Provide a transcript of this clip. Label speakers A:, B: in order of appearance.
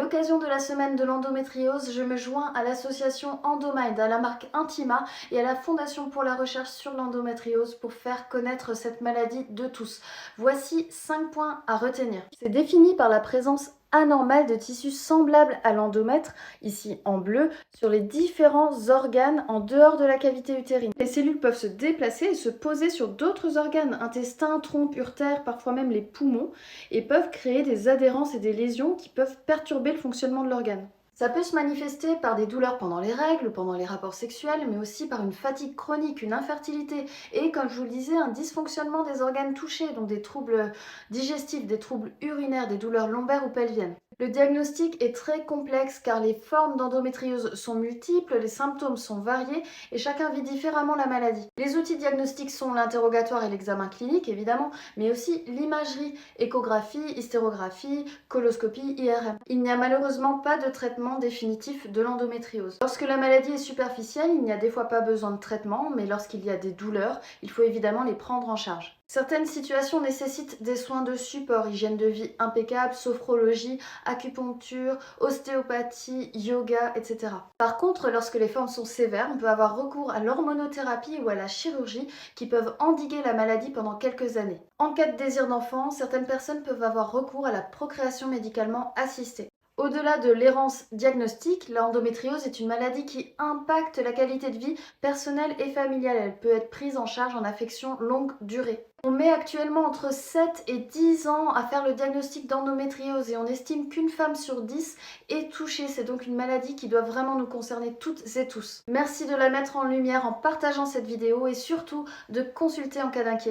A: l'occasion de la semaine de l'endométriose, je me joins à l'association Endomind, à la marque Intima et à la Fondation pour la recherche sur l'endométriose pour faire connaître cette maladie de tous. Voici 5 points à retenir. C'est défini par la présence anormale de tissus semblables à l'endomètre, ici en bleu, sur les différents organes en dehors de la cavité utérine. Les cellules peuvent se déplacer et se poser sur d'autres organes, intestins, trompe, urtère, parfois même les poumons, et peuvent créer des adhérences et des lésions qui peuvent perturber le fonctionnement de l'organe. Ça peut se manifester par des douleurs pendant les règles ou pendant les rapports sexuels, mais aussi par une fatigue chronique, une infertilité et, comme je vous le disais, un dysfonctionnement des organes touchés, donc des troubles digestifs, des troubles urinaires, des douleurs lombaires ou pelviennes. Le diagnostic est très complexe car les formes d'endométriose sont multiples, les symptômes sont variés et chacun vit différemment la maladie. Les outils diagnostiques sont l'interrogatoire et l'examen clinique évidemment, mais aussi l'imagerie, échographie, hystérographie, coloscopie, IRM. Il n'y a malheureusement pas de traitement définitif de l'endométriose. Lorsque la maladie est superficielle, il n'y a des fois pas besoin de traitement, mais lorsqu'il y a des douleurs, il faut évidemment les prendre en charge. Certaines situations nécessitent des soins de support, hygiène de vie impeccable, sophrologie, acupuncture, ostéopathie, yoga, etc. Par contre, lorsque les formes sont sévères, on peut avoir recours à l'hormonothérapie ou à la chirurgie qui peuvent endiguer la maladie pendant quelques années. En cas de désir d'enfant, certaines personnes peuvent avoir recours à la procréation médicalement assistée. Au-delà de l'errance diagnostique, l'endométriose est une maladie qui impacte la qualité de vie personnelle et familiale. Elle peut être prise en charge en affection longue durée. On met actuellement entre 7 et 10 ans à faire le diagnostic d'endométriose et on estime qu'une femme sur 10 est touchée. C'est donc une maladie qui doit vraiment nous concerner toutes et tous. Merci de la mettre en lumière en partageant cette vidéo et surtout de consulter en cas d'inquiétude.